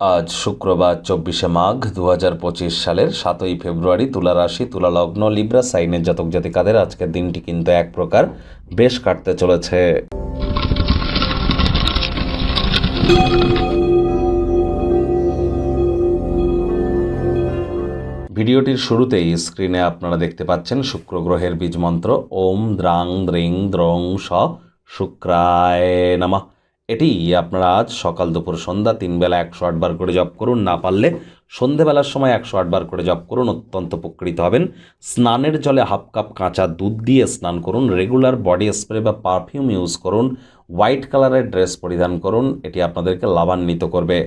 আজ শুক্রবার ২৪শে মাঘ ২০২৫ সালের ৭ই ফেব্রুয়ারি। তুলা রাশি, তুলা লগ্ন, লিব্রা সাইনের জাতক জাতিকাদের আজকের দিনটি কিন্তু এক প্রকার বেশ কাটতে চলেছে। ভিডিওটির শুরুতেই স্ক্রিনে আপনারা দেখতে পাচ্ছেন শুক্র গ্রহের বীজ মন্ত্র ওম দ্রাং দ্রিং দ্রং স শুক্রায় নমঃ। এটি আপনারা আজ সকাল দুপুর সন্ধ্যা ৩ বেলা ১০৮ বার করে জপ করুন। না পারলে সন্ধেবেলার সময় ১০৮ বার করে জপ করুন, অত্যন্ত উপকৃত হবেন। স্নানের জলে হাফ কাপ কাঁচা দুধ দিয়ে স্নান করুন। রেগুলার বডি স্প্রে বা পারফিউম ইউজ করুন। হোয়াইট কালারের ড্রেস পরিধান করুন, এটি আপনাদেরকে লাভান্বিত করবে।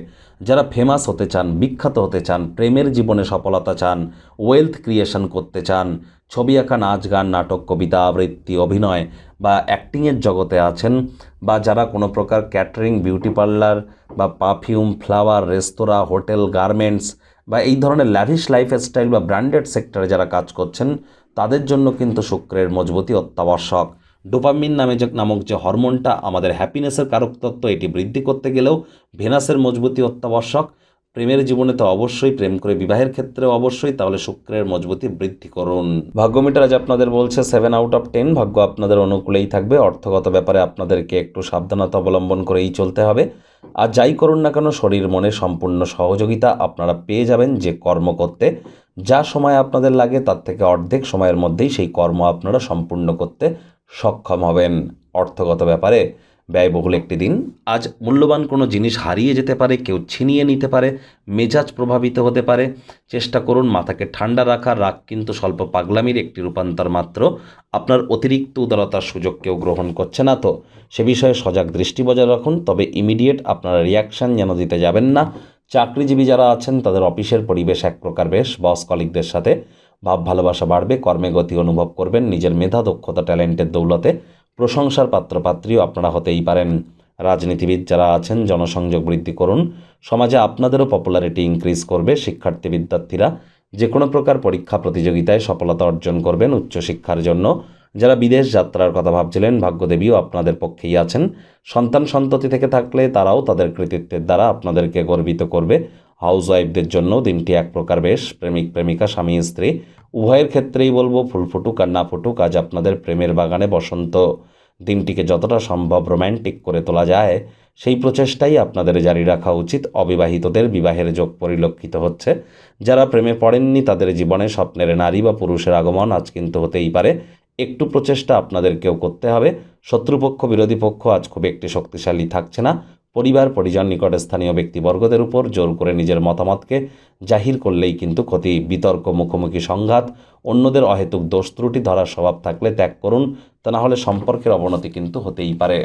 যারা ফেমাস হতে চান, বিখ্যাত হতে চান, প্রেমের জীবনে সফলতা চান, ওয়েলথ ক্রিয়েশন করতে চান, ছবি আঁকা, নাচ গান, নাটক, কবিতা আবৃত্তি, অভিনয় বা অ্যাক্টিংয়ের জগতে আছেন, বা যারা কোনো প্রকার ক্যাটারিং, বিউটি পার্লার বা পারফিউম, ফ্লাওয়ার, রেস্তোরাঁ, হোটেল, গার্মেন্টস বা এই ধরনের ল্যাভিশ লাইফস্টাইল বা ব্র্যান্ডেড সেক্টরে যারা কাজ করছেন, তাদের জন্য কিন্তু শুক্রের মজবুতি অত্যাবশ্যক। ডোপামিন নামক যে হরমোনটা আমাদের হ্যাপিনেসের কারক তত্ত্ব, এটি বৃদ্ধি করতে গেলেও ভেনাসের মজবুতি অত্যাবশ্যক। প্রেমের জীবনে তো অবশ্যই, প্রেম করে বিবাহের ক্ষেত্রেও অবশ্যই, তাহলে শুক্রের মজবুতি বৃদ্ধি করুন। ভাগ্যমিটার আজ আপনাদের বলছে 7 আউট অফ 10, ভাগ্য আপনাদের অনুকূলেই থাকবে। অর্থগত ব্যাপারে আপনাদেরকে একটু সাবধানতা অবলম্বন করেই চলতে হবে। আর যাই করুন না কেন, শরীর মনে সম্পূর্ণ সহযোগিতা আপনারা পেয়ে যাবেন যে কর্ম করতে যা সময় আপনাদের লাগে তার থেকে অর্ধেক সময়ের মধ্যেই সেই কর্ম আপনারা সম্পূর্ণ করতে সক্ষম হবেন। অর্থগত ব্যাপারে ব্যয়বহুল একটি দিন। আজ মূল্যবান কোনো জিনিস হারিয়ে যেতে পারে, কেউ ছিনিয়ে নিতে পারে, মেজাজ প্রভাবিত হতে পারে। চেষ্টা করুন মাথাকে ঠান্ডা রাখার। রাগ কিন্তু স্বল্প পাগলামির একটি রূপান্তর মাত্র। আপনার অতিরিক্ত উদারতার সুযোগ কেউ গ্রহণ করছে না, তো সে বিষয়ে সজাগ দৃষ্টি বজায় রাখুন। তবে ইমিডিয়েট আপনারা রিয়াকশান যেন দিতে যাবেন না। চাকরিজীবী যারা আছেন তাদের অফিসের পরিবেশ এক প্রকার বেশ। বস কলিগদের সাথে ভাব ভালোবাসা বাড়বে, কর্মে গতি অনুভব করবেন। নিজের মেধা, দক্ষতা, ট্যালেন্টের দৌলতে প্রশংসার পাত্রপাত্রীও আপনারা হতেই পারেন। রাজনীতিবিদ যারা আছেন জনসংযোগ বৃদ্ধি করুন, সমাজে আপনাদেরও পপুলারিটি ইনক্রিজ করবে। শিক্ষার্থী বিদ্যার্থীরা যে কোনো প্রকার পরীক্ষা প্রতিযোগিতায় সফলতা অর্জন করবেন উচ্চশিক্ষার জন্য। যারা বিদেশ যাত্রার কথা ভাবছিলেন, ভাগ্যদেবীও আপনাদের পক্ষেই আছেন। সন্তান সন্ততি থেকে থাকলে তারাও তাদের কৃতিত্বের দ্বারা আপনাদেরকে গর্বিত করবে। হাউস ওয়াইফদের জন্য দিনটি এক প্রকার বেশ। প্রেমিক প্রেমিকা, স্বামী স্ত্রী উভয়ের ক্ষেত্রেই বলবো, ফুল ফুটুক আর না ফুটুক, আজ আপনাদের প্রেমের বাগানে বসন্ত। দিনটিকে যতটা সম্ভব রোম্যান্টিক করে তোলা যায় সেই প্রচেষ্টাই আপনাদের জারি রাখা উচিত। অবিবাহিতদের বিবাহের যোগ পরিলক্ষিত হচ্ছে। যারা প্রেমে পড়েননি তাদের জীবনে স্বপ্নের নারী বা পুরুষের আগমন আজ কিন্তু হতেই পারে। একটু প্রচেষ্টা আপনাদেরকেও করতে হবে। শত্রুপক্ষ, বিরোধী পক্ষ আজ খুব একটি শক্তিশালী থাকছে না। পরিবার, পরিজন, নিকট স্থানীয় ব্যক্তিবর্গদের উপর জোর করে নিজের মতামতকে জাহির করলেই কিন্তু ক্ষতি। বিতর্ক, মুখোমুখি সংঘাত, অন্যদের অহেতুক দোষ ত্রুটি ধরার স্বভাব থাকলে ত্যাগ করুন, তা না হলে সম্পর্কের অবনতি কিন্তু হতেই পারে।